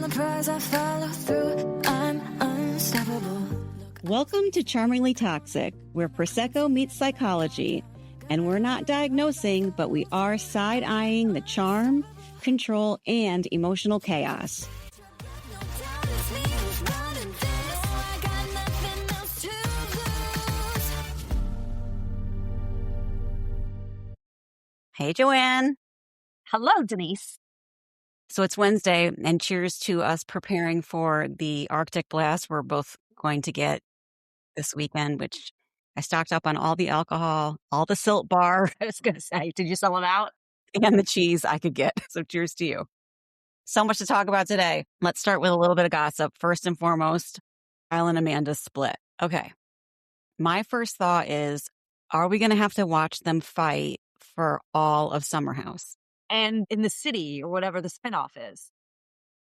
the prize, I follow through. I'm unstoppable. Welcome to Charmingly Toxic, where Prosecco meets psychology. And we're not diagnosing, but we are side-eyeing the charm, control, and emotional chaos. Hey, Joanne. Hello, Denise. So it's Wednesday, and cheers to us preparing for the Arctic blast we're both going to get this weekend, which I stocked up on all the alcohol, all the Silt bar, I was going to say, did you sell them out? and the cheese I could get. So cheers to you. So much to talk about today. Let's start with a little bit of gossip. First and foremost, Kyle and Amanda's split. Okay. My first thought is, are we going to have to watch them fight for all of Summer House? And in the city or whatever the spinoff is.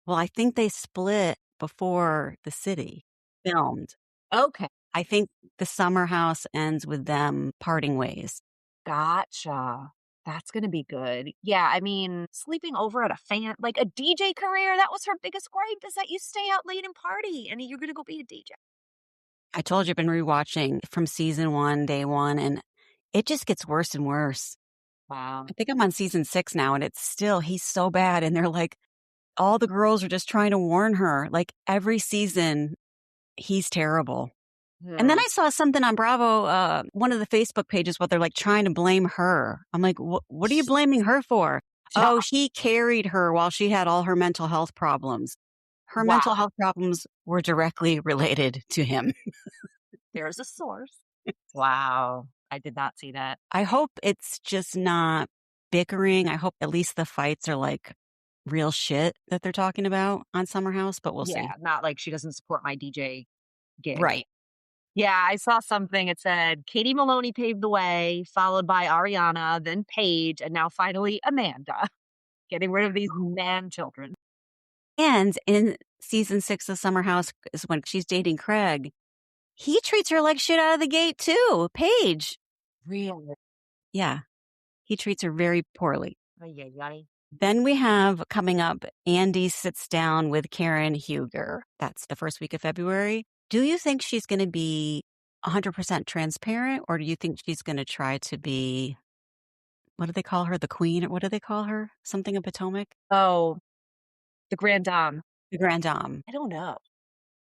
Well, I think they split before the city filmed. Okay. I think the Summer House ends with them parting ways. Gotcha. That's going to be good. Yeah, I mean, sleeping over at a fan, like a DJ career, that was her biggest gripe, is that you stay out late and party and you're going to go be a DJ. I told you I've been rewatching from season 1, day 1, and it just gets worse and worse. Wow. I think I'm on season 6 now, and it's still, he's so bad. And they're like, all the girls are just trying to warn her. Like every season, he's terrible. And then I saw something on Bravo, one of the Facebook pages, where they're like trying to blame her. I'm like, what are you blaming her for? Oh, he carried her while she had all her mental health problems. Her mental health problems were directly related to him. There's a source. Wow. I did not see that. I hope it's just not bickering. I hope at least the fights are like real shit that they're talking about on Summer House, but we'll see. Yeah, not like she doesn't support my DJ gig. Right. Yeah, I saw something. It said Katie Maloney paved the way, followed by Ariana, then Paige, and now finally Amanda. Getting rid of these man children. And in season 6 of Summer House is when she's dating Craig. He treats her like shit out of the gate too. Paige. Really? Yeah. He treats her very poorly. Yeah. Then we have coming up, Andy sits down with Karen Huger. That's the first week of February. Do you think she's going to be 100% transparent, or do you think she's going to try to be, what do they call her? The queen? Or what do they call her? Something of Potomac? Oh, the Grand Dame. The Grand Dame. I don't know.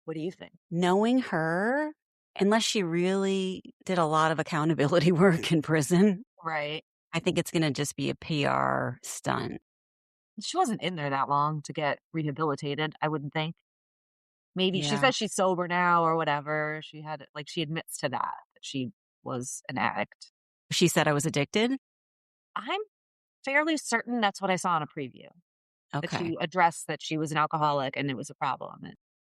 What do you think? Knowing her, unless she really did a lot of accountability work in prison, Right. I think it's going to just be a PR stunt. She wasn't in there that long to get rehabilitated, I wouldn't think. Maybe she Yeah. says she's sober now or whatever. She had, like, she admits to that she was an addict. She said I was addicted? I'm fairly certain that's what I saw in a preview. That Okay. she addressed that she was an alcoholic and it was a problem.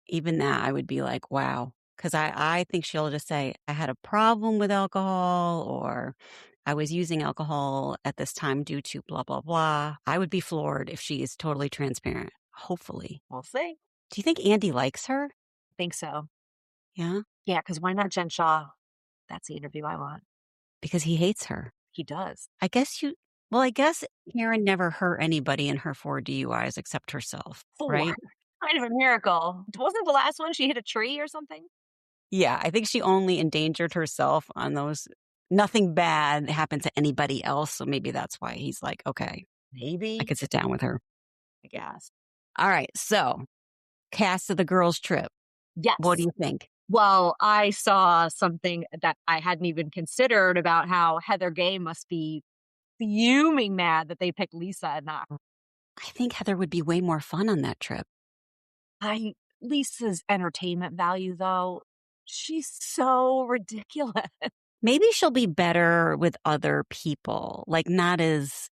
Even that, I would be like, wow. Because I think she'll just say, I had a problem with alcohol, or I was using alcohol at this time due to blah, blah, blah. I would be floored if she is totally transparent. Hopefully. We'll see. Do you think Andy likes her? I think so. Yeah? Yeah, because why not Jen Shaw? That's the interview I want. Because he hates her. He does. I guess Karen never hurt anybody in her 4 DUIs except herself, right? Kind of a miracle. Wasn't the last one she hit a tree or something? Yeah, I think she only endangered herself on those. Nothing bad happened to anybody else, so maybe that's why he's like, okay, Maybe. I could sit down with her. I guess. All right, so cast of the girls' trip. Yes. What do you think? Well, I saw something that I hadn't even considered about how Heather Gay must be fuming mad that they picked Lisa and not her. I think Heather would be way more fun on that trip. Lisa's entertainment value, though, she's so ridiculous. Maybe she'll be better with other people, like not as,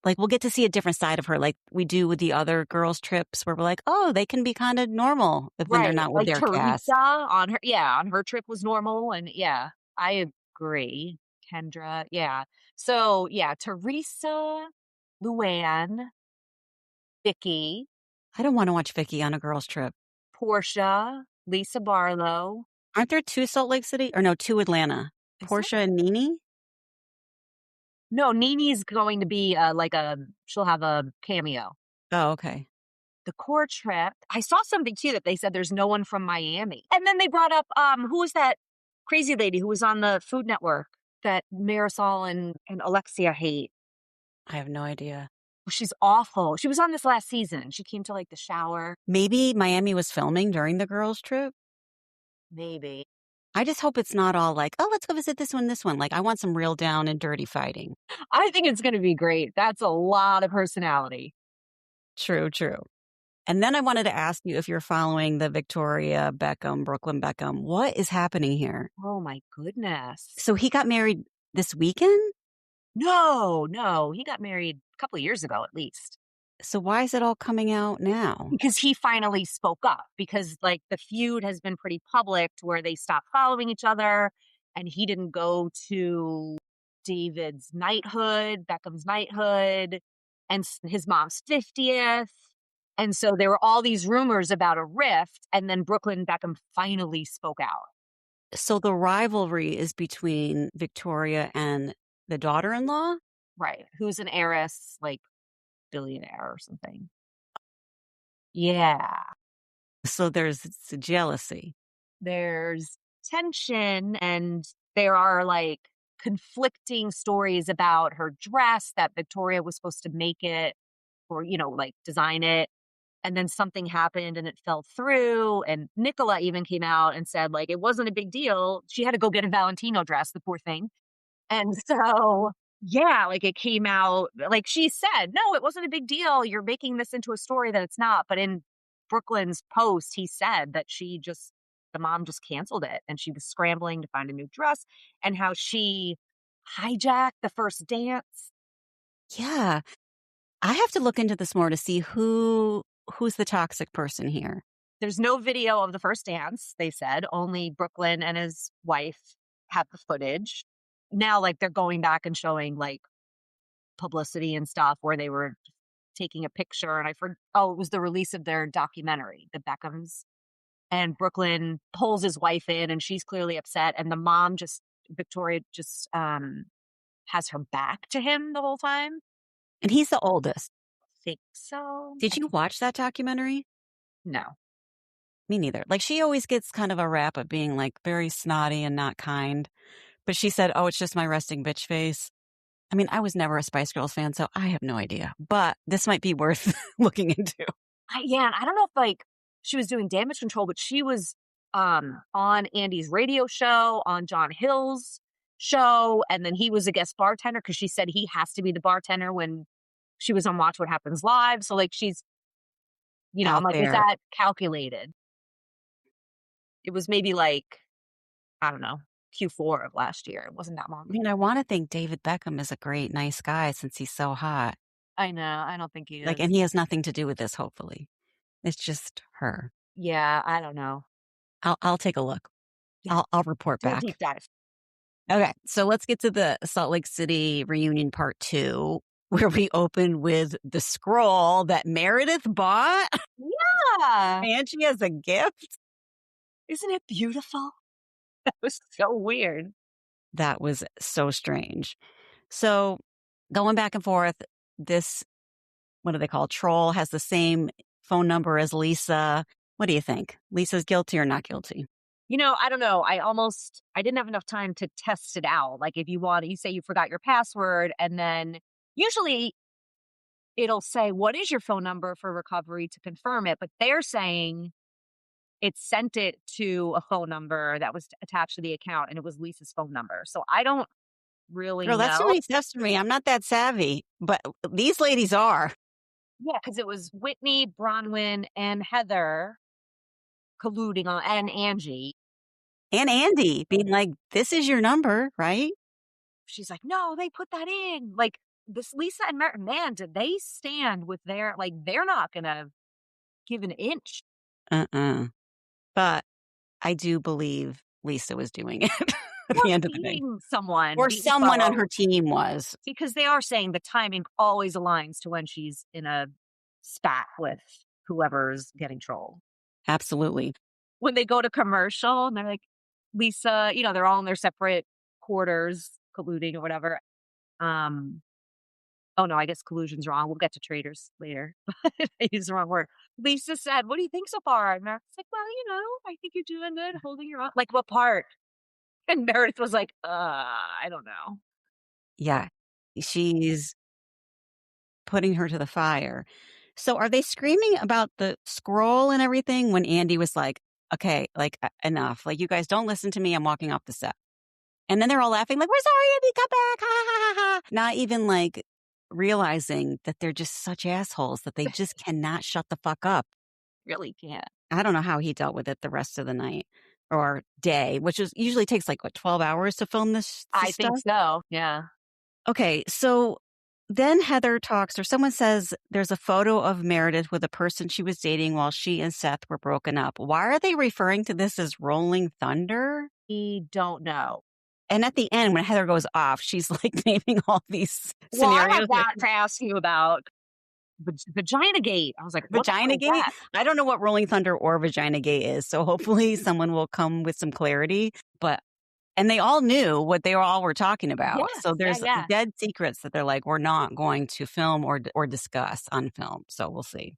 like we'll get to see a different side of her, like we do with the other girls' trips, where we're like, oh, they can be kind of normal when they're not with like their Teresa cast. on her trip was normal, and yeah, I agree. Kendra, yeah. So yeah, Teresa, Luann, Vicky, I don't want to watch Vicky on a girls' trip. Portia, Lisa Barlow. Aren't there 2 Salt Lake City? Or no, 2 Atlanta. Portia and Nene? No, Nini's going to be she'll have a cameo. Oh, okay. the court trip. I saw something too that they said there's no one from Miami. And then they brought up, who was that crazy lady who was on the Food Network that Marisol and Alexia hate? I have no idea. She's awful. She was on this last season. She came to like the shower. Maybe Miami was filming during the girls' trip. Maybe. I just hope it's not all like, oh, let's go visit this one. Like, I want some real down and dirty fighting. I think it's going to be great. That's a lot of personality. True. And then I wanted to ask you if you're following the Victoria Beckham, Brooklyn Beckham. What is happening here? Oh my goodness. So he got married this weekend? No. He got married a couple of years ago at least. So why is it all coming out now? Because he finally spoke up, because like the feud has been pretty public to where they stopped following each other, and he didn't go to David's knighthood, Beckham's knighthood, and his mom's 50th. And so there were all these rumors about a rift, and then Brooklyn Beckham finally spoke out. So the rivalry is between Victoria and the daughter-in-law? Right. Who's an heiress, like billionaire or something. Yeah. So there's jealousy. There's tension, and there are like conflicting stories about her dress that Victoria was supposed to make it or, like design it. And then something happened and it fell through. And Nicola even came out and said, like, it wasn't a big deal. She had to go get a Valentino dress, the poor thing. And so, yeah, like it came out, like she said, no, it wasn't a big deal. You're making this into a story that it's not. But in Brooklyn's post, he said that the mom just canceled it, and she was scrambling to find a new dress, and how she hijacked the first dance. Yeah. I have to look into this more to see who's the toxic person here. There's no video of the first dance, they said. Only Brooklyn and his wife have the footage. Now, like, they're going back and showing, like, publicity and stuff where they were taking a picture. And it was the release of their documentary, The Beckhams. And Brooklyn pulls his wife in, and she's clearly upset. And the mom Victoria just has her back to him the whole time. And he's the oldest. Think so. Did you watch that documentary? No. Me neither. Like, she always gets kind of a rap of being like very snotty and not kind. But she said, oh, it's just my resting bitch face. I mean, I was never a Spice Girls fan, so I have no idea. But this might be worth looking into. I don't know if like she was doing damage control, but she was on Andy's radio show, on John Hill's show, and then he was a guest bartender because she said he has to be the bartender when she was on Watch What Happens Live. So like she's, I'm like, is that calculated? It was maybe like, I don't know, Q4 of last year. It wasn't that long ago. I mean, I want to think David Beckham is a great, nice guy since he's so hot. I know. I don't think he is. Like, and he has nothing to do with this, hopefully. It's just her. Yeah, I don't know. I'll take a look. Yeah. I'll report back. Deep dive. Okay, so let's get to the Salt Lake City reunion part 2, where we open with the scroll that Meredith bought. Yeah. Angie as a gift. Isn't it beautiful? That was so weird. That was so strange. So going back and forth, this, what do they call, troll has the same phone number as Lisa. What do you think? Lisa's guilty or not guilty? I don't know. I didn't have enough time to test it out. Like if you say you forgot your password, and then usually it'll say, what is your phone number for recovery to confirm it? But they're saying it sent it to a phone number that was attached to the account, and it was Lisa's phone number. So I don't really know. That's too many steps for me. I'm not that savvy, but these ladies are. Yeah, because it was Whitney, Bronwyn, and Heather colluding on, and Angie. And Andy being like, this is your number, right? She's like, no, they put that in. Like, this Lisa and man, did they stand with their, like, they're not going to give an inch. But I do believe Lisa was doing it at the end of the day. Someone. Or someone on her team was. Because they are saying the timing always aligns to when she's in a spat with whoever's getting trolled. Absolutely. When they go to commercial and they're like, Lisa, they're all in their separate quarters colluding or whatever. Oh, no, I guess collusion's wrong. We'll get to traitors later. I used the wrong word. Lisa said, "What do you think so far?" And Meredith's like, "Well, I think you're doing good, holding your own." Like, what part? And Meredith was like, I don't know." Yeah. She's putting her to the fire. So are they screaming about the scroll and everything when Andy was like, okay, like enough. Like, you guys don't listen to me. I'm walking off the set. And then they're all laughing like, we're sorry, Andy, come back. Ha, ha, ha, ha. Not even like realizing that they're just such assholes that they just cannot shut the fuck up. Really can't. I don't know how he dealt with it the rest of the night or day, which is usually takes like, what, 12 hours to film this I stuff? think so. Yeah. Okay, so then Heather talks, or someone says there's a photo of Meredith with a person she was dating while she and Seth were broken up. Why are they referring to this as rolling thunder? We don't know. And at the end, when Heather goes off, she's like naming all these Well, I scenarios. have that to ask you about Vagina Gate. I was like, what the hell Vagina is Gate? that? I don't know what rolling thunder or Vagina Gate is. So hopefully someone will come with some clarity. And they all knew what they all were talking about. Yes, So there's yeah. dead secrets that they're like, we're not going to film or discuss on film. So we'll see.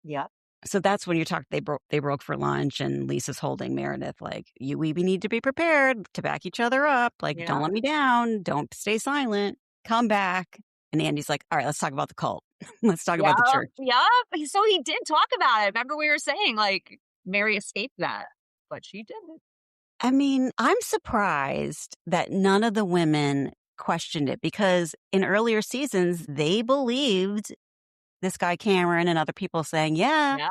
Yep. So that's when you talk. They broke for lunch, and Lisa's holding Meredith like, we need to be prepared to back each other up. Like, Yeah. don't let me down. Don't stay silent. Come back. And Andy's like, all right, let's talk about the cult. Let's talk about the church. Yep. So he did talk about it. Remember we were saying like Mary escaped that, but she didn't. I mean, I'm surprised that none of the women questioned it, because in earlier seasons, they believed this guy Cameron and other people saying, yeah,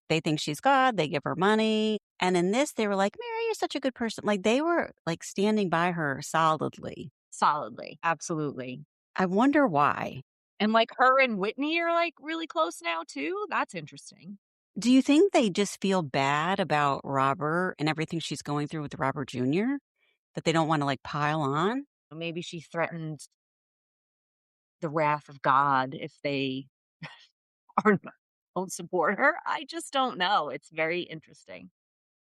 they think she's God. They give her money. And in this, they were like, Mary, you're such a good person. Like, they were like standing by her solidly. Solidly. Absolutely. I wonder why. And like her and Whitney are like really close now too. That's interesting. Do you think they just feel bad about Robert and everything she's going through with Robert Jr.? That they don't want to like pile on? Maybe she threatened the wrath of God if they don't support her. I just don't know. It's very interesting.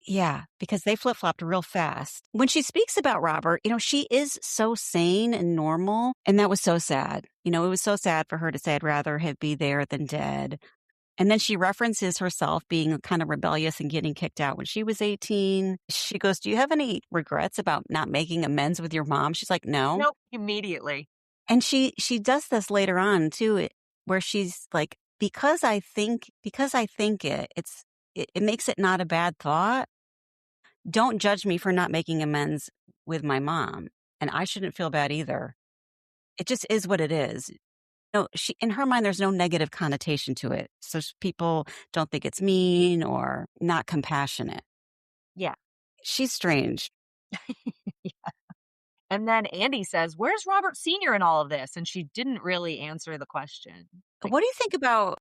Yeah, because they flip-flopped real fast. When she speaks about Robert, she is so sane and normal, and that was so sad. It was so sad for her to say, I'd rather be there than dead. And then she references herself being kind of rebellious and getting kicked out when she was 18. She goes, do you have any regrets about not making amends with your mom? She's like, no. Nope, immediately. And she does this later on too, where she's like, because I think it makes it not a bad thought. Don't judge me for not making amends with my mom. And I shouldn't feel bad either. It just is what it is. No, in her mind, there's no negative connotation to it. So people don't think it's mean or not compassionate. Yeah. She's strange. Yeah. And then Andy says, where's Robert Sr. in all of this? And she didn't really answer the question. What do you think about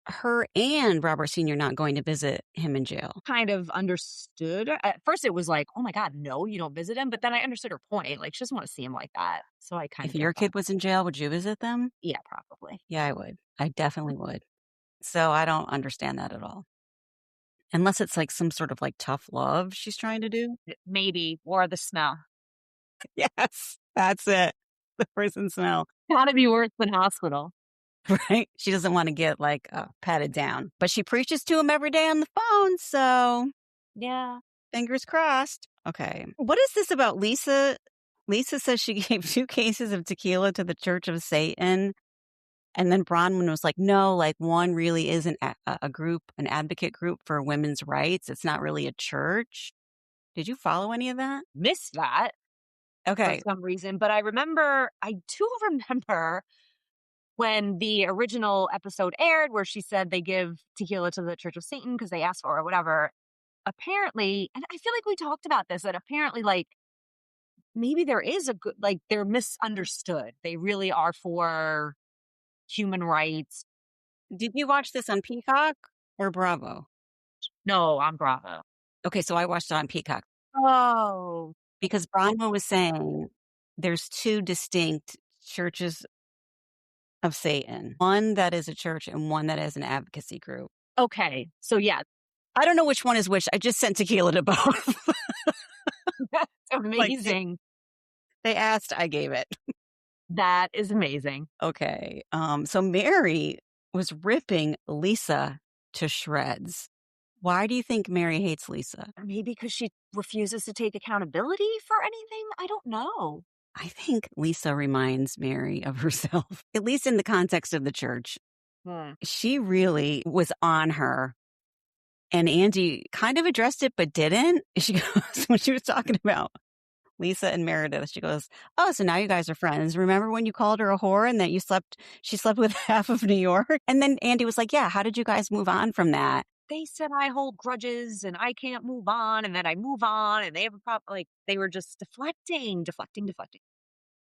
her and Robert Sr. not going to visit him in jail? Kind of understood. At first it was like, oh my God, no, you don't visit him. But then I understood her point. Like, she doesn't want to see him like that. So I kind of. If your kid was in jail, would you visit them? Yeah, probably. Yeah, I would. I definitely would. So I don't understand that at all. Unless it's like some sort of like tough love she's trying to do. Maybe. Or the smell. Yes, that's it. The prison smell. Gotta be worse than hospital. Right? She doesn't want to get like patted down, but she preaches to him every day on the phone. So yeah, fingers crossed. Okay. What is this about Lisa? Lisa says she gave 2 cases of tequila to the Church of Satan. And then Bronwyn was like, no, like one really is a group, an advocate group for women's rights. It's not really a church. Did you follow any of that? Missed that. Okay. For some reason. But I do remember when the original episode aired where she said they give tequila to the Church of Satan because they asked for it or whatever. Apparently, and I feel like we talked about this, that apparently like maybe there is a good, like they're misunderstood. They really are for human rights. Did you watch this on Peacock or Bravo? No, on Bravo. Okay, so I watched it on Peacock. Oh. Because Bronwyn was saying there's 2 distinct churches of Satan. One that is a church and one that is an advocacy group. Okay. So yeah. I don't know which one is which. I just sent tequila to both. That's amazing. Like, they asked, I gave it. That is amazing. Okay. So Mary was ripping Lisa to shreds. Why do you think Mary hates Lisa? Maybe because she refuses to take accountability for anything? I don't know. I think Lisa reminds Mary of herself, at least in the context of the church. She really was on her. And Angie kind of addressed it, but didn't. She goes, when she was talking about Lisa and Meredith, she goes, "Oh, so now you guys are friends. Remember when you called her a whore and that she slept with half of New York?" And then Andy was like, "Yeah, how did you guys move on from that?" They said I hold grudges and I can't move on, and then I move on and they have a problem. Like, they were just deflecting.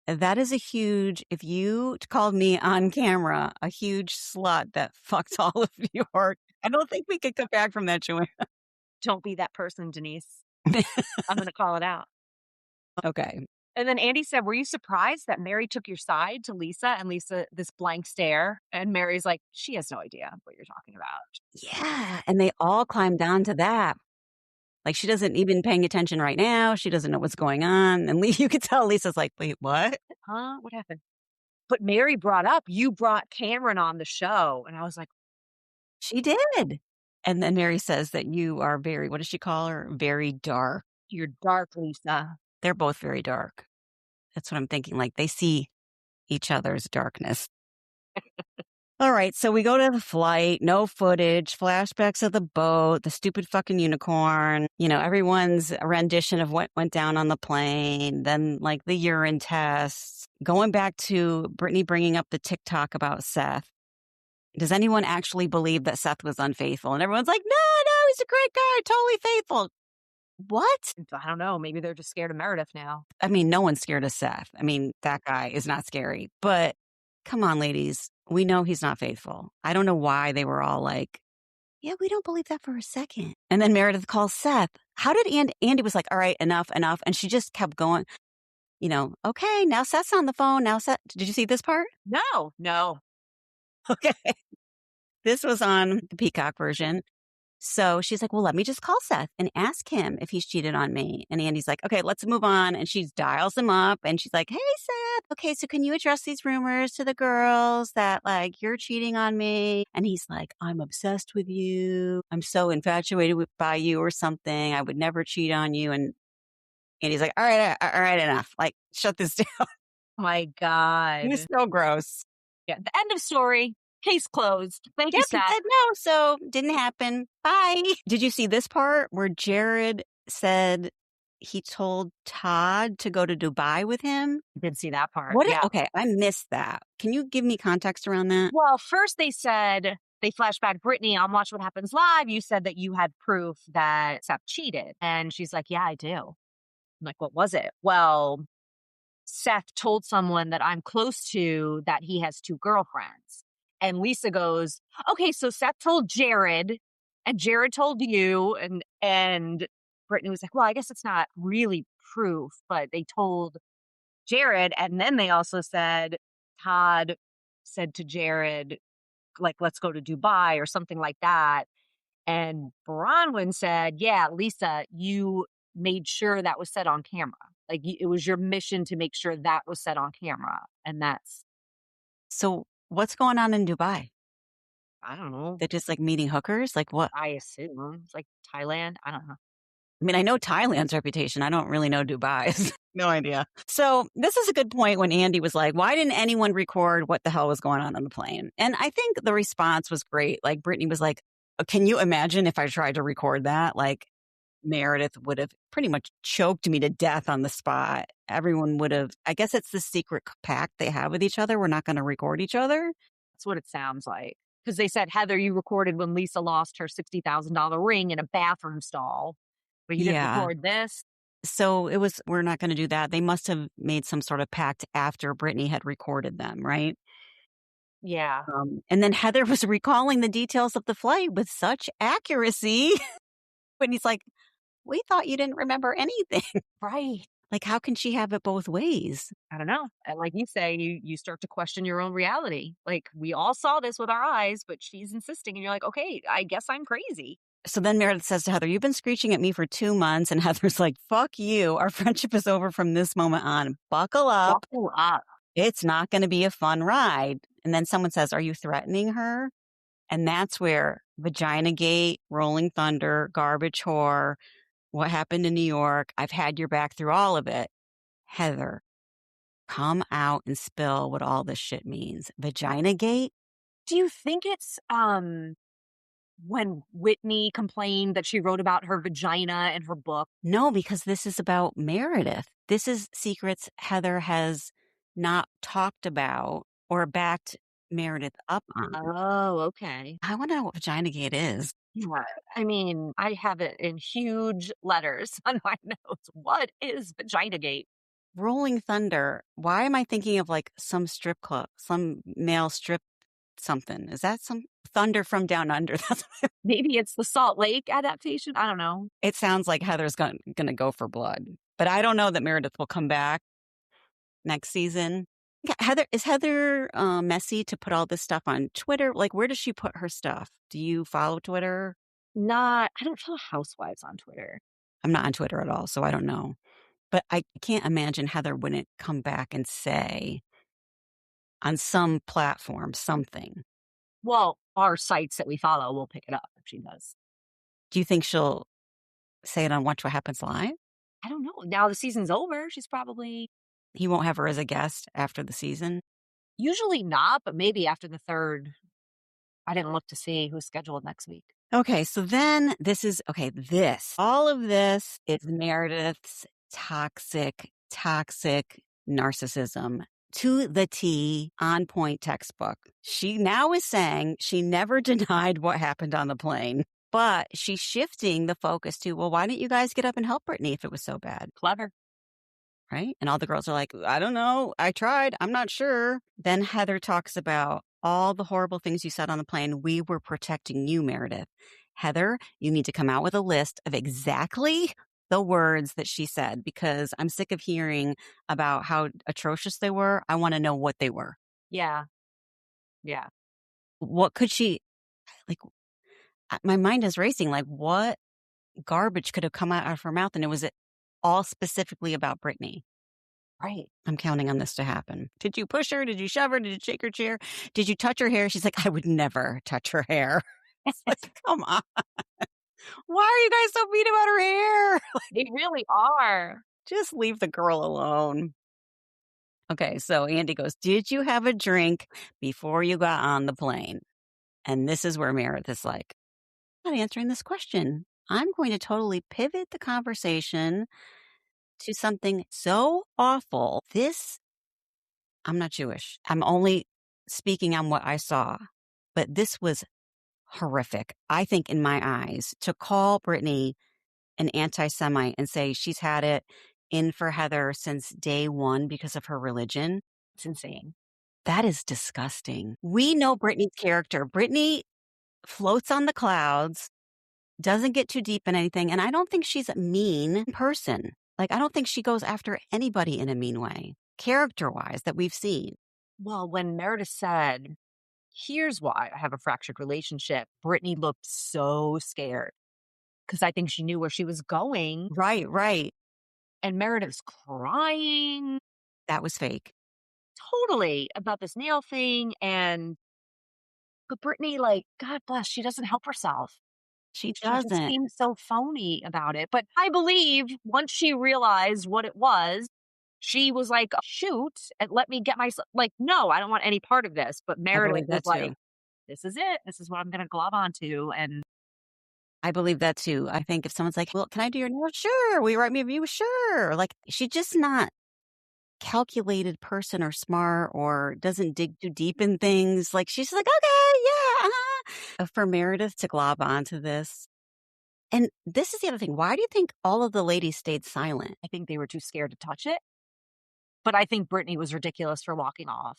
That is a huge, if you called me on camera, a huge slut that fucked all of New York, I don't think we could come back from that, Joanna. Don't be that person, Denise. I'm going to call it out. Okay. And then Andy said, "Were you surprised that Mary took your side to Lisa?" And Lisa, this blank stare. And Mary's like, she has no idea what you're talking about. Yeah. And they all climbed on to that. Like, she doesn't even paying attention right now. She doesn't know what's going on. And you could tell Lisa's like, "Wait, what? Huh? What happened?" But Mary brought up, "You brought Cameron on the show." And I was like, She did. And then Mary says that you are very, what does she call her? Very dark. "You're dark, Lisa." They're both very dark. That's what I'm thinking. Like, they see each other's darkness. All right. So we go to the flight, no footage, flashbacks of the boat, the stupid fucking unicorn, everyone's rendition of what went down on the plane, then like the urine tests, going back to Brittany bringing up the TikTok about Seth. Does anyone actually believe that Seth was unfaithful? And everyone's like, no, he's a great guy, totally faithful. What? I don't know. Maybe they're just scared of Meredith now. I mean, no one's scared of Seth. I mean, that guy is not scary. But come on, ladies. We know he's not faithful. I don't know why they were all like, yeah, we don't believe that for a second. And then Meredith calls Seth. How did Andy was like, all right, enough. And she just kept going, okay, now Seth's on the phone. Now Seth, did you see this part? No. Okay. This was on the Peacock version. So she's like, well, let me just call Seth and ask him if he's cheated on me. And Andy's like, okay, let's move on. And she dials him up and she's like, hey, Seth. Okay, so can you address these rumors to the girls that like you're cheating on me? And he's like, I'm obsessed with you. I'm so infatuated by you or something. I would never cheat on you. And Andy's like, all right, enough. Like, shut this down. Oh my God. It was so gross. Yeah. The end of story. Case closed. Thank you, Seth. He said no, so didn't happen. Bye. Did you see this part where Jared said he told Todd to go to Dubai with him? Did see that part. What? Yeah. Okay, I missed that. Can you give me context around that? Well, first they said, they flashed back, Brittany, on Watch What Happens Live, you said that you had proof that Seth cheated. And she's like, yeah, I do. I'm like, what was it? Well, Seth told someone that I'm close to that he has 2 girlfriends. And Lisa goes, okay, so Seth told Jared and Jared told you. And Brittany was like, well, I guess it's not really proof, but they told Jared. And then they also said, Todd said to Jared, like, let's go to Dubai or something like that. And Bronwyn said, yeah, Lisa, you made sure that was said on camera. Like, it was your mission to make sure that was said on camera. And that's. So what's going on in Dubai? I don't know. They're just like meeting hookers? Like what? I assume it's like Thailand. I don't know. I mean, I know Thailand's reputation. I don't really know Dubai's. No idea. So this is a good point when Andy was like, why didn't anyone record what the hell was going on the plane? And I think the response was great. Like Brittany was like, can you imagine if I tried to record that? Like Meredith would have pretty much choked me to death on the spot. Everyone would have, I guess it's the secret pact they have with each other. We're not going to record each other. That's what it sounds like. Because they said, Heather, you recorded when Lisa lost her $60,000 ring in a bathroom stall, but you didn't record this. So it was, we're not going to do that. They must have made some sort of pact after Brittany had recorded them, right? Yeah. And then Heather was recalling the details of the flight with such accuracy. When he's like, we thought you didn't remember anything. Right. Like, how can she have it both ways? I don't know. And like you say, you start to question your own reality. Like, we all saw this with our eyes, but she's insisting. And you're like, okay, I guess I'm crazy. So then Meredith says to Heather, you've been screeching at me for 2 months. And Heather's like, fuck you. Our friendship is over from this moment on. Buckle up. Buckle up. It's not going to be a fun ride. And then someone says, are you threatening her? And that's where Vagina Gate, Rolling Thunder, Garbage Whore, What Happened in New York, I've had your back through all of it. Heather, come out and spill what all this shit means. Vagina Gate? Do you think it's when Whitney complained that she wrote about her vagina in her book? No, because this is about Meredith. This is secrets Heather has not talked about or backed Meredith up on. Oh, okay. I want to know what Vagina Gate is. Yeah. I mean, I have it in huge letters on my notes. What is Vagina Gate? Rolling Thunder. Why am I thinking of like some strip club, some male strip something? Is that some Thunder from Down Under? Maybe it's the Salt Lake adaptation. I don't know. It sounds like Heather's going to go for blood, but I don't know that Meredith will come back next season. Yeah, is Heather messy to put all this stuff on Twitter? Like, where does she put her stuff? Do you follow Twitter? I don't follow housewives on Twitter. I'm not on Twitter at all, so I don't know. But I can't imagine Heather wouldn't come back and say on some platform something. Well, our sites that we follow will pick it up if she does. Do you think she'll say it on Watch What Happens Live? I don't know. Now the season's over. She's probably... He won't have her as a guest after the season? Usually not, but maybe after the third. I didn't look to see who's scheduled next week. Okay, so then all of this is Meredith's toxic narcissism to the T, on point textbook. She now is saying she never denied what happened on the plane, but she's shifting the focus to, well, why didn't you guys get up and help Brittany if it was so bad? Clever. Right? And all the girls are like, I don't know. I tried. I'm not sure. Then Heather talks about all the horrible things you said on the plane. We were protecting you, Meredith. Heather, you need to come out with a list of exactly the words that she said, because I'm sick of hearing about how atrocious they were. I want to know what they were. Yeah. Yeah. What could she, like, my mind is racing. Like, what garbage could have come out of her mouth? And was it all specifically about Brittany? Right. I'm counting on this to happen. Did you push her? Did you shove her? Did you shake her chair? Did you touch her hair? She's like, I would never touch her hair. It's like, come on. Why are you guys so mean about her hair? They really are. Just leave the girl alone. Okay, so Andy goes, did you have a drink before you got on the plane? And this is where Meredith is like, I'm not answering this question. I'm going to totally pivot the conversation to something so awful. I'm not Jewish. I'm only speaking on what I saw, but this was horrific. I think in my eyes, to call Brittany an anti-Semite and say she's had it in for Heather since day one because of her religion. It's insane. That is disgusting. We know Brittany's character. Brittany floats on the clouds, doesn't get too deep in anything. And I don't think she's a mean person. Like, I don't think she goes after anybody in a mean way, character-wise, that we've seen. Well, when Meredith said, here's why I have a fractured relationship, Brittany looked so scared because I think she knew where she was going. Right. And Meredith's crying. That was fake. Totally about this nail thing. But Brittany, like, God bless, she doesn't help herself. She She just doesn't. seems so phony about it. But I believe once she realized what it was, she was like, shoot, and let me get myself, like, no, I don't want any part of this. But Meredith was like, this is it. This is what I'm going to glob onto. And I believe that too. I think if someone's like, well, can I do your nails? Sure. Will you write me a review? Sure. Like, she's just not calculated person or smart or doesn't dig too deep in things. Like, she's like, okay, yeah. For Meredith to glob onto this. And this is the other thing. Why do you think all of the ladies stayed silent? I think they were too scared to touch it. But I think Brittany was ridiculous for walking off.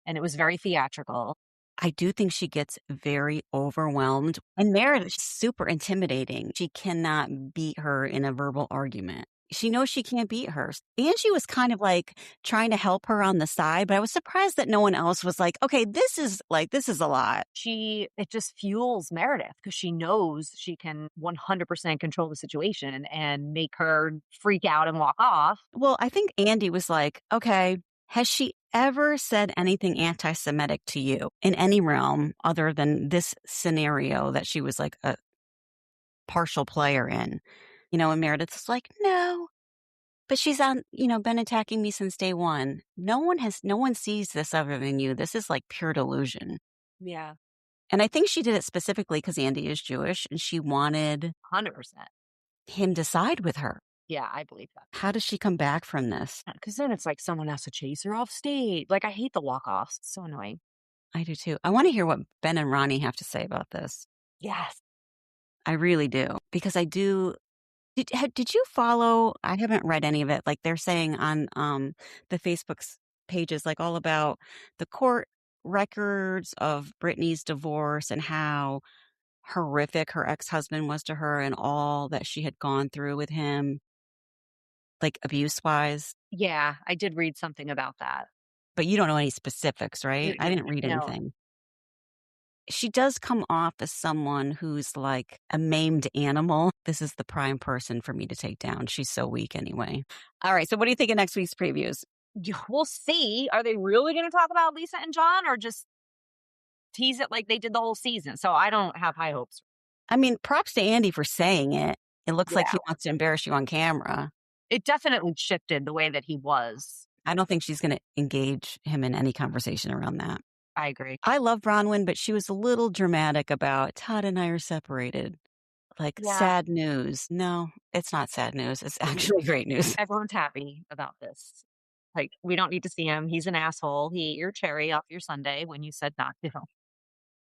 And it was very theatrical. I do think she gets very overwhelmed. And Meredith is super intimidating. She cannot beat her in a verbal argument. She knows she can't beat her. And she was kind of like trying to help her on the side, but I was surprised that no one else was like, okay, this is a lot. It just fuels Meredith because she knows she can 100% control the situation and make her freak out and walk off. Well, I think Andy was like, okay, Has she ever said anything anti-Semitic to you in any realm other than this scenario that she was like a partial player in? And Meredith's like, no, but she's been attacking me since day one. No one sees this other than you. This is like pure delusion. Yeah. And I think she did it specifically because Andy is Jewish and she wanted 100%. him to side with her. Yeah, I believe that. How does she come back from this? Because then it's like someone has to chase her off stage. Like, I hate the walk-offs. It's so annoying. I do too. I want to hear what Ben and Ronnie have to say about this. Yes. I really do. Because I do. Did you follow? I haven't read any of it. Like they're saying on the Facebook's pages, like all about the court records of Britney's divorce and how horrific her ex-husband was to her and all that she had gone through with him, like abuse-wise. Yeah, I did read something about that. But you don't know any specifics, right? I didn't read anything. She does come off as someone who's like a maimed animal. This is the prime person for me to take down. She's so weak anyway. All right. So what do you think of next week's previews? We'll see. Are they really going to talk about Lisa and John or just tease it like they did the whole season? So I don't have high hopes. I mean, props to Andy for saying it. It looks like he wants to embarrass you on camera. It definitely shifted the way that he was. I don't think she's going to engage him in any conversation around that. I agree. I love Bronwyn, but she was a little dramatic about Todd and I are separated. Like sad news. No, it's not sad news. It's actually great news. Everyone's happy about this. Like, we don't need to see him. He's an asshole. He ate your cherry off your sundae when you said not to.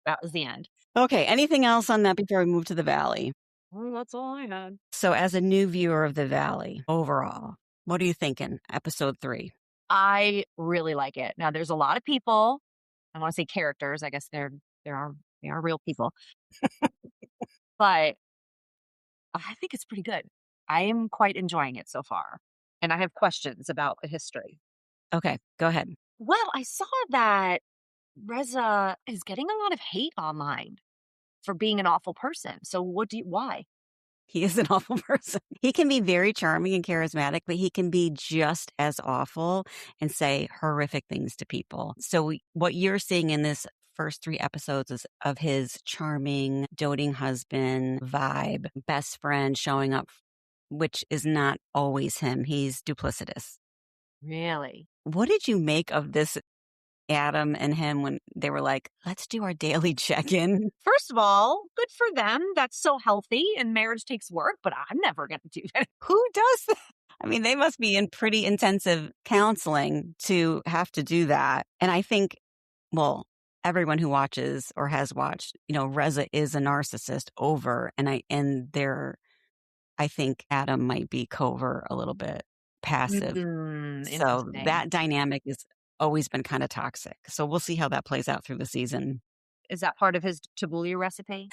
That was the end. Okay. Anything else on that before we move to the Valley? Well, that's all I had. So as a new viewer of the Valley overall, what are you thinking? Episode 3. I really like it. Now, there's a lot of people. I want to say characters. I guess they are real people. But I think it's pretty good. I am quite enjoying it so far. And I have questions about the history. Okay, go ahead. Well, I saw that Reza is getting a lot of hate online for being an awful person. So why? He is an awful person. He can be very charming and charismatic, but he can be just as awful and say horrific things to people. So what you're seeing in this first 3 episodes is of his charming, doting husband vibe, best friend showing up, which is not always him. He's duplicitous. Really? What did you make of this Adam and him when they were like, let's do our daily check-in? First of all, good for them. That's so healthy and marriage takes work, but I'm never going to do that. Who does that? I mean, they must be in pretty intensive counseling to have to do that. And I think, well, everyone who watches or has watched, Reza is a narcissist I think Adam might be covert a little bit passive. So that dynamic has always been kind of toxic. So we'll see how that plays out through the season. Is that part of his tabbouleh recipe?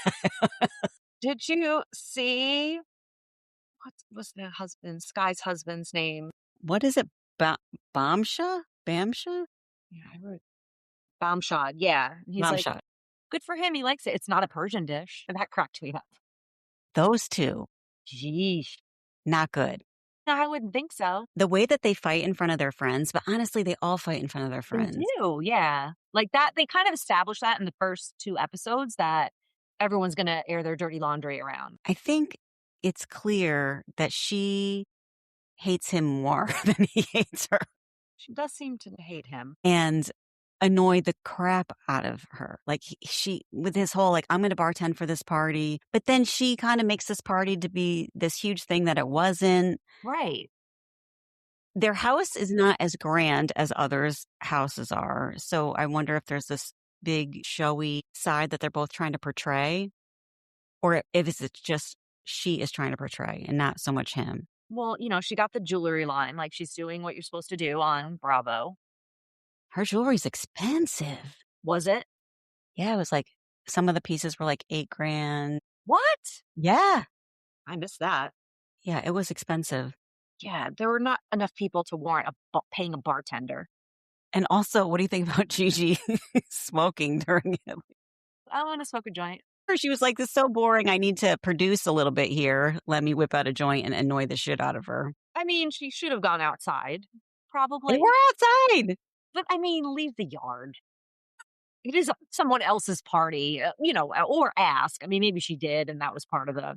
Did you see what was the Sky's husband's name? What is it? Bamsha? Bamsha? Yeah, I wrote Bamshad. Yeah. He's Bamshad. Like, good for him. He likes it. It's not a Persian dish. And that cracked me up. Those two. Jeez. Not good. No, I wouldn't think so. The way that they fight in front of their friends, but honestly, they all fight in front of their friends. They do, yeah. Like that, they kind of established that in the first 2 episodes that everyone's going to air their dirty laundry around. I think it's clear that she hates him more than he hates her. She does seem to hate him. And annoy the crap out of her. Like she, with his whole, like, I'm going to bartend for this party. But then she kind of makes this party to be this huge thing that it wasn't. Right. Their house is not as grand as others' houses are. So I wonder if there's this big showy side that they're both trying to portray. Or if it's just she is trying to portray and not so much him. Well, she got the jewelry line. Like she's doing what you're supposed to do on Bravo. Her jewelry's expensive. Was it? Yeah, it was like, some of the pieces were like $8,000. What? Yeah. I missed that. Yeah, it was expensive. Yeah, there were not enough people to warrant paying a bartender. And also, what do you think about Gigi smoking during it? I want to smoke a joint. She was like, this is so boring. I need to produce a little bit here. Let me whip out a joint and annoy the shit out of her. I mean, she should have gone outside. probably. They were outside. But I mean, leave the yard. It is someone else's party, or ask. I mean, maybe she did, and that was part of the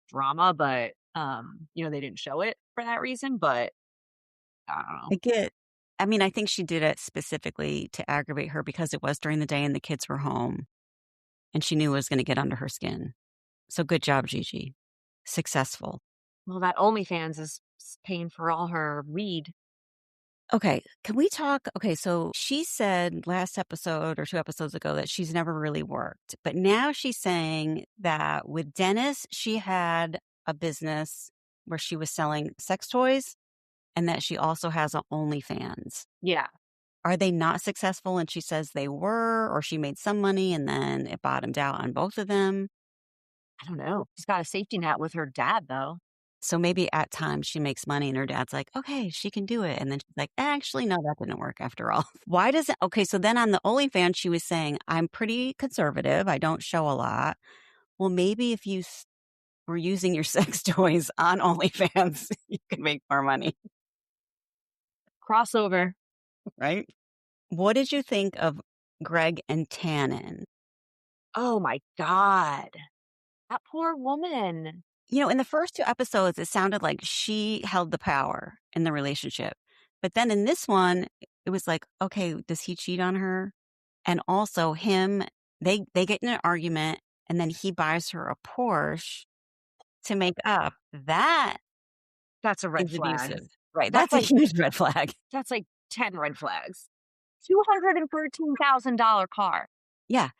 drama, but they didn't show it for that reason. But I don't know. I mean, I think she did it specifically to aggravate her because it was during the day and the kids were home and she knew it was going to get under her skin. So good job, Gigi. Successful. Well, that OnlyFans is paying for all her weed. Okay, can we talk? Okay, so she said last episode or 2 episodes ago that she's never really worked. But now she's saying that with Dennis, she had a business where she was selling sex toys and that she also has an OnlyFans. Yeah. Are they not successful? And she says they were, or she made some money and then it bottomed out on both of them. I don't know. She's got a safety net with her dad, though. So maybe at times she makes money and her dad's like, okay, she can do it. And then she's like, actually, no, that didn't work after all. Why does it? Okay, so then on the OnlyFans, she was saying, I'm pretty conservative. I don't show a lot. Well, maybe if you were using your sex toys on OnlyFans, you could make more money. Crossover. Right? What did you think of Greg and Tannen? Oh my God. That poor woman. In the first 2 episodes, it sounded like she held the power in the relationship. But then in this one, it was like, okay, does he cheat on her? And also him, they get in an argument and then he buys her a Porsche to make up. That's a red Is flag. abusive. Right. That's a huge red flag. That's like 10 red flags. $213,000 car. Yeah.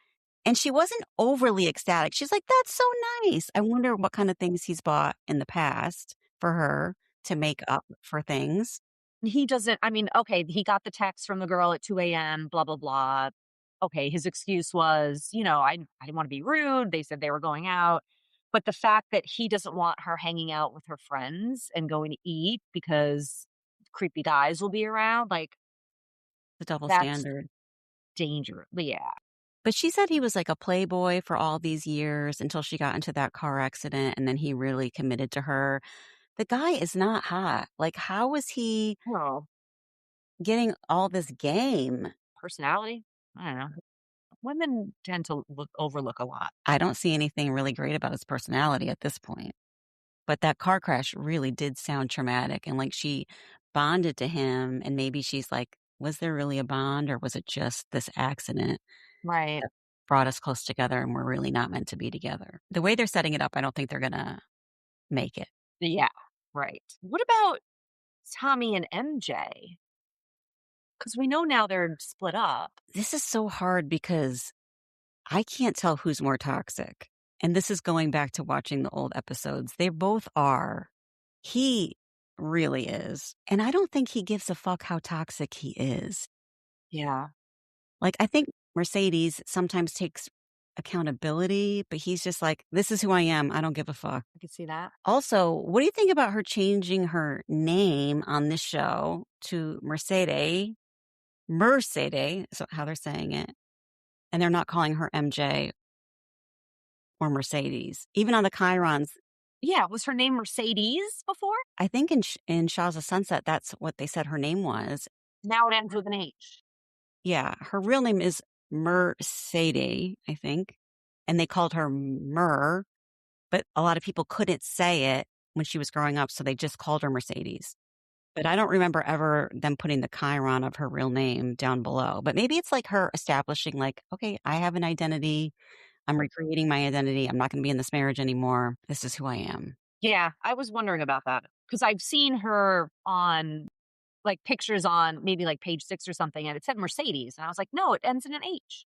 And she wasn't overly ecstatic. She's like, that's so nice. I wonder what kind of things he's bought in the past for her to make up for things. He doesn't, okay, he got the text from the girl at 2 a.m., blah, blah, blah. Okay, his excuse was, I didn't want to be rude. They said they were going out. But the fact that he doesn't want her hanging out with her friends and going to eat because creepy guys will be around, like, The double that's standard. dangerous. Yeah. But she said he was like a playboy for all these years until she got into that car accident and then he really committed to her. The guy is not hot. Like, how was he Oh, getting all this game? personality? I don't know. Women tend to overlook a lot. I don't see anything really great about his personality at this point. But that car crash really did sound traumatic. And like she bonded to him. And maybe she's like, was there really a bond or was it just this accident Right. that brought us close together and we're really not meant to be together? The way they're setting it up, I don't think they're going to make it. Yeah. Right. What about Tommy and MJ? Because we know now they're split up. This is so hard because I can't tell who's more toxic. And this is going back to watching the old episodes. They both are. He really is. And I don't think he gives a fuck how toxic he is. Yeah. Like, I think Mercedes sometimes takes accountability, but he's just like, this is who I am. I don't give a fuck. I can see that. Also, what do you think about her changing her name on this show to Mercedes? Mercedes, is how they're saying it. And they're not calling her MJ or Mercedes. Even on the Chirons. Yeah. Was her name Mercedes before? I think in Shaws of Sunset, that's what they said her name was. Now it ends with an H. Yeah. Her real name is Mercedes, I think. And they called her Mer, but a lot of people couldn't say it when she was growing up, so they just called her Mercedes. But I don't remember ever them putting the Chiron of her real name down below. But maybe it's like her establishing like, okay, I have an identity. I'm recreating my identity. I'm not going to be in this marriage anymore. This is who I am. Yeah. I was wondering about that because I've seen her on like pictures on maybe like page 6 or something and it said Mercedes. And I was like, no, it ends in an H.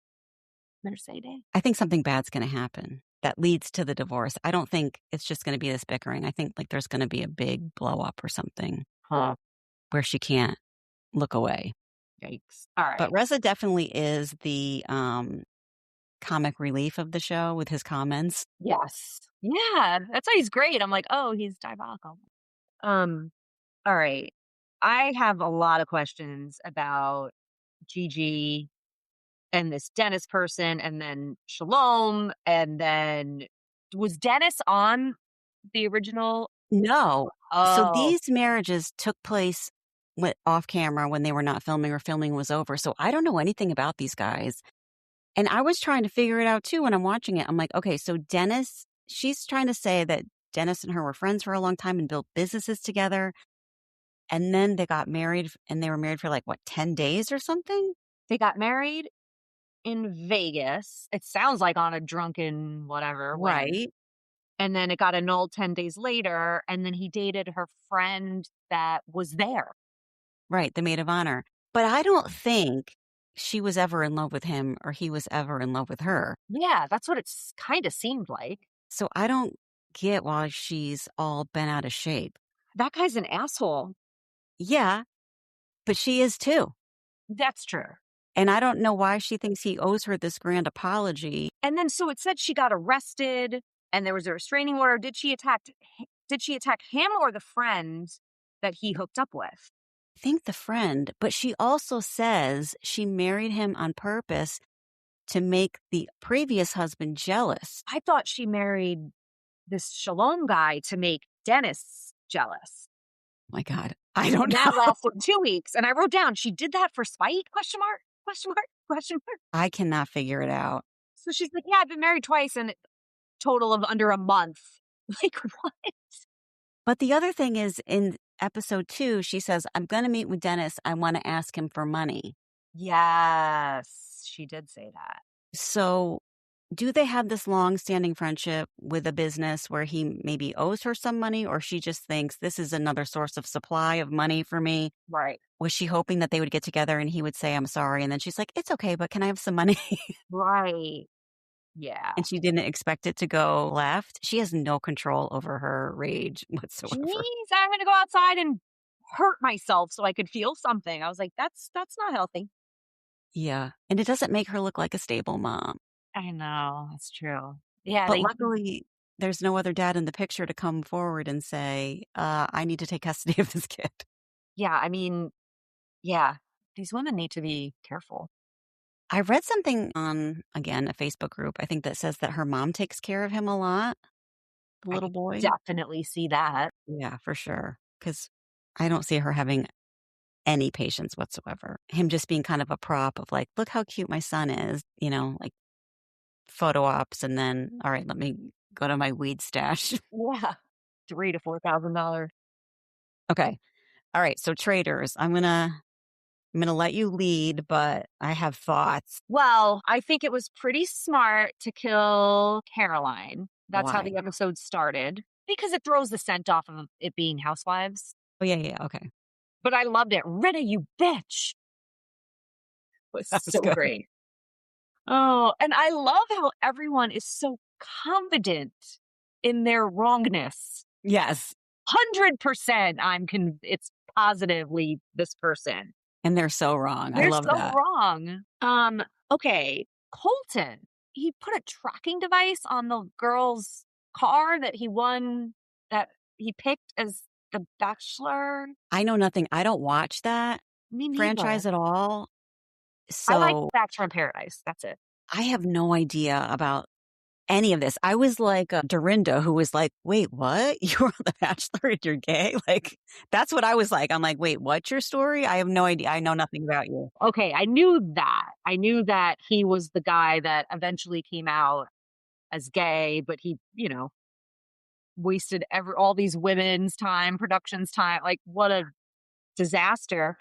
Mercedes. I think something bad's going to happen that leads to the divorce. I don't think it's just going to be this bickering. I think like there's going to be a big blow up or something where she can't look away. Yikes. All right. But Reza definitely is the comic relief of the show with his comments. Yes. Yeah. That's why he's great. I'm like, oh, he's diabolical. All right. I have a lot of questions about Gigi and this Dennis person and then Shalom. And then was Dennis on the original? No. Oh. So these marriages took place went off camera when they were not filming or filming was over. So I don't know anything about these guys. And I was trying to figure it out too when I'm watching it. I'm like, okay, so Dennis, she's trying to say that Dennis and her were friends for a long time and built businesses together. And then they got married and they were married for like, what, 10 days or something? They got married in Vegas. It sounds like on a drunken whatever. Right. And then it got annulled 10 days later. And then he dated her friend that was there. Right. The maid of honor. But I don't think she was ever in love with him or he was ever in love with her. Yeah, that's what it's kind of seemed like. So I don't get why she's all bent out of shape. That guy's an asshole. Yeah, but she is too. That's true. And I don't know why she thinks he owes her this grand apology. And then so it said she got arrested and there was a restraining order. Did she attack him or the friend that he hooked up with? I think the friend, but she also says she married him on purpose to make the previous husband jealous. I thought she married this Shalom guy to make Dennis jealous. My God, I don't know. That lasted 2 weeks. And I wrote down, she did that for spite? Question mark, question mark, question mark. I cannot figure it out. So she's like, yeah, I've been married twice and total of under a month. Like, what? But the other thing is in episode 2, she says, I'm going to meet with Dennis. I want to ask him for money. Yes, she did say that. So do they have this long-standing friendship with a business where he maybe owes her some money or she just thinks this is another source of supply of money for me? Right. Was she hoping that they would get together and he would say, I'm sorry? And then she's like, it's okay, but can I have some money? Right. Yeah. And she didn't expect it to go left. She has no control over her rage whatsoever. Jeez, I'm going to go outside and hurt myself so I could feel something. I was like, that's not healthy. Yeah. And it doesn't make her look like a stable mom. I know. That's true. Yeah. But luckily, there's no other dad in the picture to come forward and say, I need to take custody of this kid. Yeah. I mean, yeah, these women need to be careful. I read something on, again, a Facebook group, I think that says that her mom takes care of him a lot, the little boy. Definitely see that. Yeah, for sure. Because I don't see her having any patience whatsoever. Him just being kind of a prop of like, look how cute my son is, like photo ops. And then, all right, let me go to my weed stash. Yeah. $3,000 to $4,000. Okay. All right. So Traitors, I'm going to let you lead, but I have thoughts. Well, I think it was pretty smart to kill Caroline. That's how Why? the episode started. Because it throws the scent off of it being housewives. Oh, yeah. Okay. But I loved it. Rita, you bitch. Was That was so good. great. Oh, and I love how everyone is so confident in their wrongness. Yes. 100% it's positively this person. And they're so wrong. They're I love so that. wrong. Okay, Colton. He put a tracking device on the girl's car that he won, that he picked as the Bachelor. I know nothing. I don't watch that franchise at all. So I like Bachelor in Paradise. That's it. I have no idea about any of this. I was like Dorinda, who was like, wait, what? You're on The Bachelor and you're gay? Like, that's what I was like. I'm like, wait, what's your story? I have no idea. I know nothing about you. Okay, I knew that. I knew that he was the guy that eventually came out as gay, but he, wasted all these women's time, production's time. Like, what a disaster.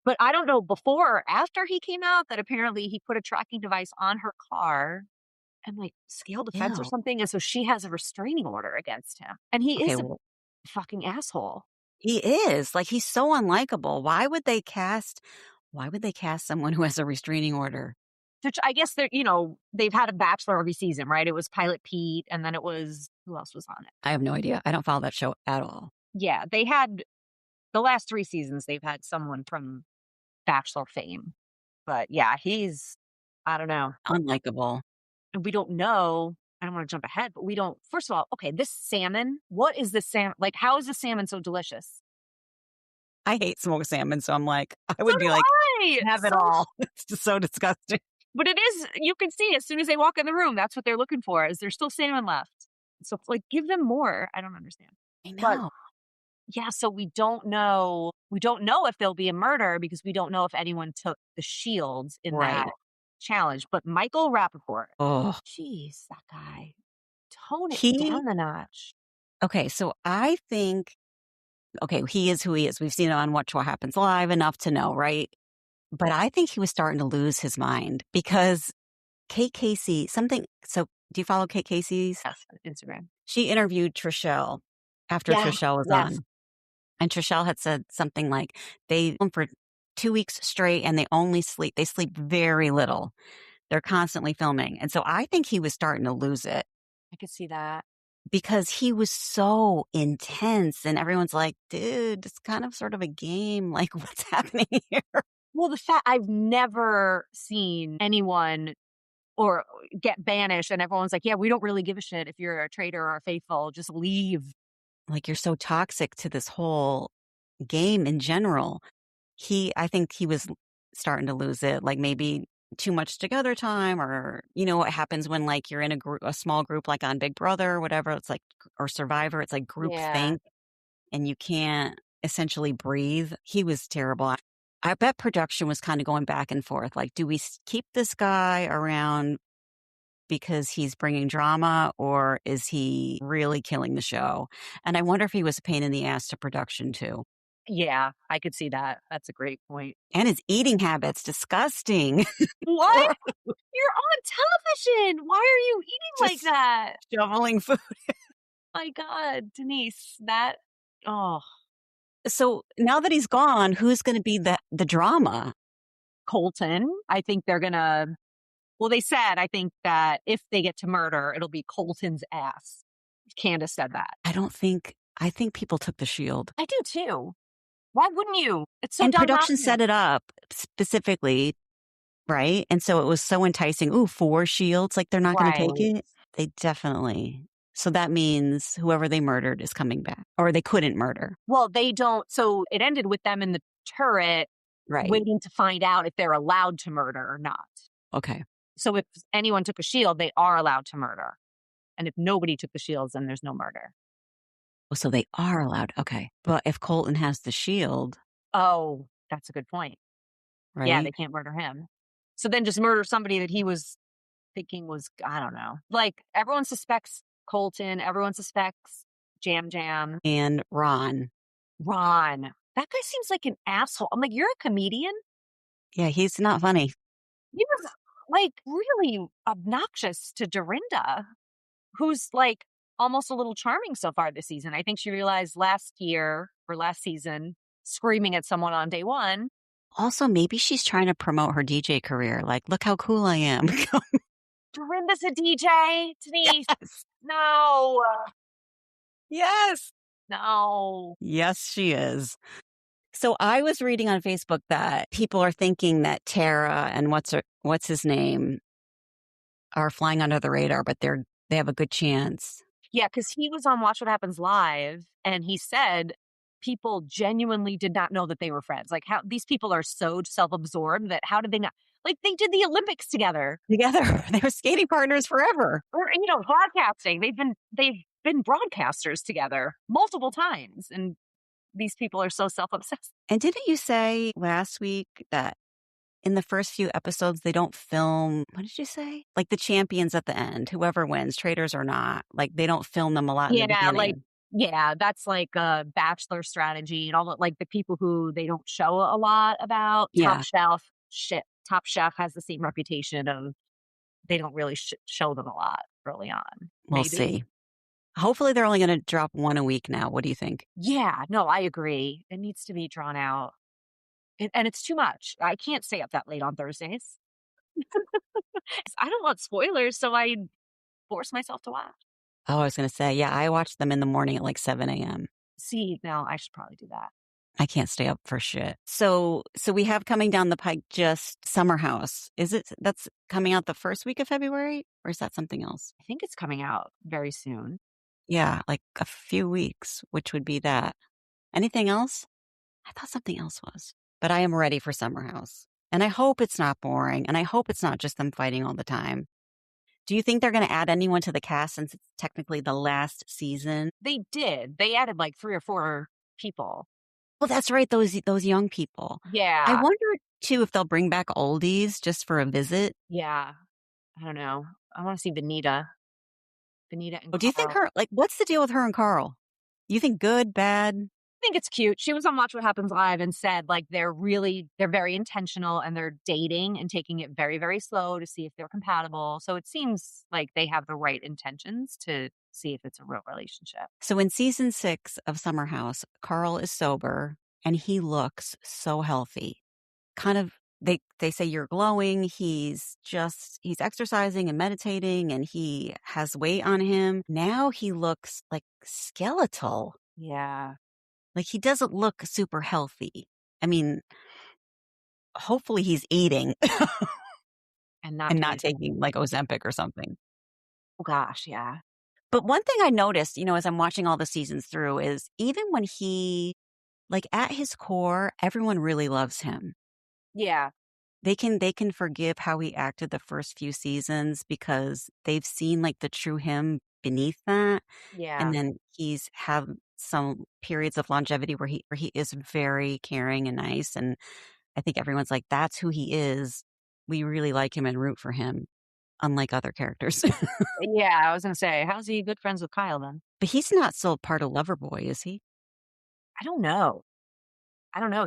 But I don't know, before or after he came out, that apparently he put a tracking device on her car and like scaled a fence or Ew. something. And so she has a restraining order against him. And he Okay, is well, a fucking asshole. he is. Like, he's so unlikable. Why would they cast someone who has a restraining order? Which I guess they've had a Bachelor every season, right? It was Pilot Pete, and then it was, who else was on it? I have no idea. I don't follow that show at all. Yeah, they had the last 3 seasons, they've had someone from Bachelor fame. But yeah, he's, I don't know. Unlikable. And we don't know. I don't want to jump ahead, but we don't. First of all, okay, this salmon, what is this salmon? Like, how is the salmon so delicious? I hate smoked salmon, so I'm like, I would be like, have it So- all. It's just so disgusting. But it is, you can see as soon as they walk in the room, that's what they're looking for, is there's still salmon left. So, like, give them more. I don't understand. I But know. Yeah, so we don't know if there'll be a murder because we don't know if anyone took the shields in that Right. challenge. But Michael Rapaport, Oh, jeez, that guy, tone it he, down a notch. okay. So I think, okay, he is who he is. We've seen him on Watch What Happens Live enough to know, right? But I think he was starting to lose his mind because Kate Casey, so do you follow Kate Casey's? Yes, on Instagram. She interviewed Trishelle after Yeah, Trishelle was yes. on. And Trishelle had said something like they for 2 weeks straight and they sleep very little. They're constantly filming. And so I think he was starting to lose it I could see that. because he was so intense and everyone's like, dude, it's kind of sort of a game. Like, what's happening here? Well, the fact I've never seen anyone or get banished and everyone's like, yeah, we don't really give a shit if you're a traitor or a faithful, just leave. Like, you're so toxic to this whole game in general. I think he was starting to lose it, like maybe too much together time, or what happens when like you're in a small group, like on Big Brother or whatever. It's like, or Survivor, it's like group Yeah. think and you can't essentially breathe. He was terrible. I bet production was kind of going back and forth. Like, do we keep this guy around because he's bringing drama or is he really killing the show? And I wonder if he was a pain in the ass to production too. Yeah, I could see that. That's a great point. And his eating habits, disgusting. What? You're on television. Why are you eating like Just that? shoveling food. My God, Denise, oh, So now that he's gone, who's going to be the drama? Colton. I think they're gonna, well, they said, I think that if they get to murder, it'll be Colton's ass. Candace said that. I think people took the shield. I do too. Why wouldn't you? It's so And dumb not production to. set it up specifically, right? And so it was so enticing. Ooh, 4 shields, like they're not going to take Right. it. They definitely. So that means whoever they murdered is coming back, or they couldn't murder. Well, they don't. So it ended with them in the turret Right. waiting to find out if they're allowed to murder or not. Okay. So if anyone took a shield, they are allowed to murder. And if nobody took the shields, then there's no murder. Oh, so they are allowed. Okay. But if Colton has the shield, Oh, that's a good point. right? Yeah, they can't murder him. So then just murder somebody that he was thinking was, I don't know. Like everyone suspects Colton. Everyone suspects Jam Jam. And Ron. Ron. That guy seems like an asshole. I'm like, you're a comedian? Yeah, he's not funny. He was like really obnoxious to Dorinda, who's like almost a little charming so far this season. I think she realized last season, screaming at someone on day one. Also, maybe she's trying to promote her DJ career. Like, look how cool I am. Dorinda's a DJ, Denise. Yes. No, Yes. no. Yes, she is. So I was reading on Facebook that people are thinking that Tara and what's his name are flying under the radar, but they have a good chance. Yeah, because he was on Watch What Happens Live, and he said people genuinely did not know that they were friends. Like how these people are so self-absorbed that how did they not? Like they did the Olympics together. They were skating partners forever. Or broadcasting. They've been broadcasters together multiple times, and these people are so self-obsessed. And didn't you say last week that in the first few episodes, they don't film, what did you say? Like the champions at the end, whoever wins, traitors or not, like they don't film them a lot in the beginning. That's like a bachelor strategy and all that, like the people who they don't show a lot about. Yeah. Top Chef has the same reputation of they don't really show them a lot early on. We'll Maybe. see. Hopefully they're only going to drop 1 a week now. What do you think? Yeah, no, I agree. It needs to be drawn out. And it's too much. I can't stay up that late on Thursdays. I don't want spoilers, so I force myself to watch. Oh, I was going to say, yeah, I watch them in the morning at like 7 a.m. See, now I should probably do that. I can't stay up for shit. So we have coming down the pike just Summer House. That's coming out the first week of February, or is that something else? I think it's coming out very soon. Yeah, like a few weeks, which would be that. Anything else? I thought something else was. But I am ready for Summer House. And I hope it's not boring. And I hope it's not just them fighting all the time. Do you think they're going to add anyone to the cast since it's technically the last season? They did. They added like 3 or 4 people. Well, that's right. Those young people. I Yeah. wonder too if they'll bring back oldies just for a visit. Yeah. I don't know. I want to see Benita and Oh, do you think Carl. what's the deal with her and Carl? You think good, bad? I think it's cute. She was on Watch What Happens Live and said like they're very intentional and they're dating and taking it very, very slow to see if they're compatible. So it seems like they have the right intentions to see if it's a real relationship. So in season 6 of Summer House, Carl is sober and he looks so healthy. Kind of they say you're glowing. He's exercising and meditating and he has weight on him. Now he looks like skeletal. Yeah. Like he doesn't look super healthy. I mean, hopefully he's eating And not and doing not taking like Ozempic or something. oh gosh, yeah. But one thing I noticed, as I'm watching all the seasons through is even when he, like at his core, everyone really loves him. Yeah. They can forgive how he acted the first few seasons because they've seen like the true him beneath that. Yeah. And then he's had some periods of longevity where he is very caring and nice. And I think everyone's like, that's who he is. We really like him and root for him, unlike other characters. Yeah, I was gonna say, how's he good friends with Kyle then? But he's not still part of Loverboy, is he? I don't know.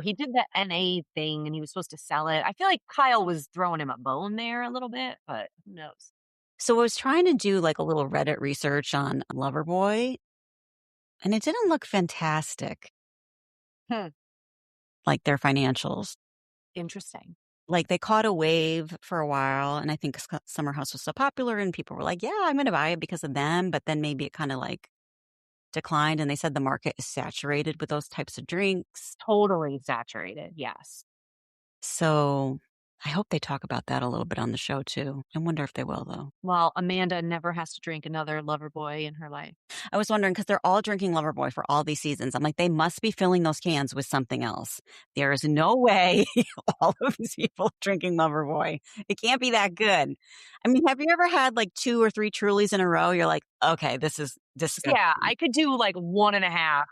He did the NA thing and he was supposed to sell it. I feel like Kyle was throwing him a bone there a little bit, but who knows? So I was trying to do like a little Reddit research on Loverboy, and it didn't look fantastic. Like their financials. Interesting. Like they caught a wave for a while, and I think Summer House was so popular and people were like, yeah, I'm going to buy it because of them. But then maybe it kind of like declined, and they said the market is saturated with those types of drinks. Totally saturated. Yes. So I hope they talk about that a little bit on the show too. I wonder if they will though. Well, Amanda never has to drink another Loverboy in her life. I was wondering because they're all drinking Loverboy for all these seasons. I'm like, they must be filling those cans with something else. There is no way all of these people are drinking Loverboy. It can't be that good. I mean, have you ever had like 2 or 3 Trulies in a row? You're like, okay, this is disgusting. Yeah, I could do like 1.5.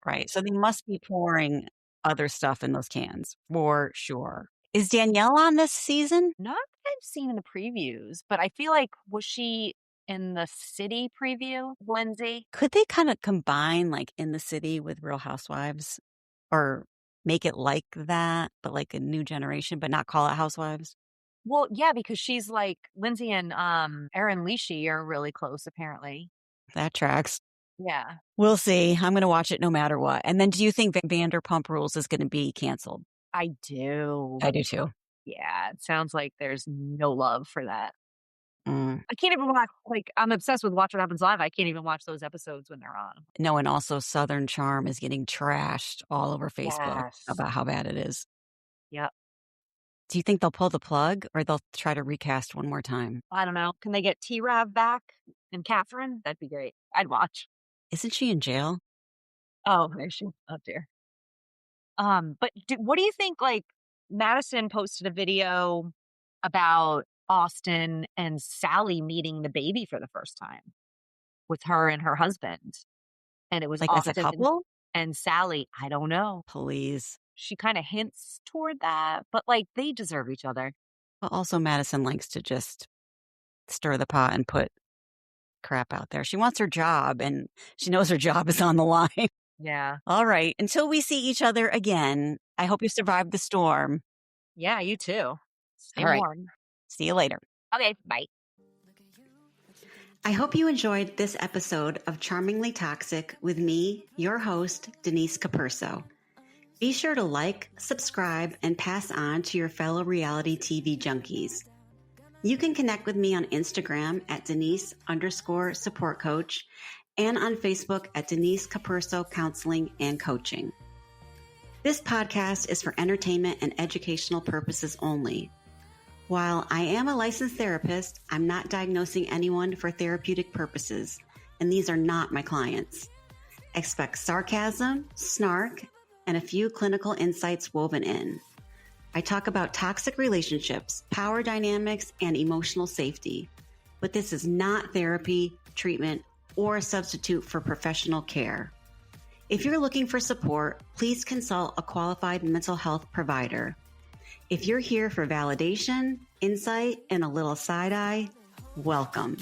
Right. So they must be pouring other stuff in those cans for sure. Is Danielle on this season? Not that I've seen in the previews, but I feel like was she in the city preview, Lindsay? Could they kind of combine like In the City with Real Housewives or make it like that, but like a new generation, but not call it Housewives? Well, yeah, because she's like Lindsay and Erin Leashy are really close, apparently. That tracks. Yeah. We'll see. I'm going to watch it no matter what. And then do you think Vanderpump Rules is going to be canceled? I do. I do too. Yeah, it sounds like there's no love for that. Mm. I can't even watch, like, I'm obsessed with Watch What Happens Live. I can't even watch those episodes when they're on. No, and also Southern Charm is getting trashed all over Facebook Yes. about how bad it is. Yep. Do you think they'll pull the plug or they'll try to recast one more time? I don't know. Can they get T-Rav back and Catherine? That'd be great. I'd watch. Isn't she in jail? Oh, there she up there. But what do you think? Like, Madison posted a video about Austin and Sally meeting the baby for the first time with her and her husband, and it was Like as a Austin couple? and Sally. I don't know. Please. She kind of hints toward that, but like they deserve each other. But also Madison likes to just stir the pot and put crap out there. She wants her job and she knows her job is on the line. Yeah. All right. Until we see each other again, I hope you survived the storm. Yeah, you too. Stay All right. warm. See you later. Okay, bye. I hope you enjoyed this episode of Charmingly Toxic with me, your host, Denise Capurso. Be sure to like, subscribe, and pass on to your fellow reality TV junkies. You can connect with me on Instagram at Denise_support coach and on Facebook at Denise Capurso Counseling and Coaching. This podcast is for entertainment and educational purposes only. While I am a licensed therapist, I'm not diagnosing anyone for therapeutic purposes, and these are not my clients. Expect sarcasm, snark, and a few clinical insights woven in. I talk about toxic relationships, power dynamics, and emotional safety, but this is not therapy, treatment, or a substitute for professional care. If you're looking for support, please consult a qualified mental health provider. If you're here for validation, insight, and a little side eye, welcome.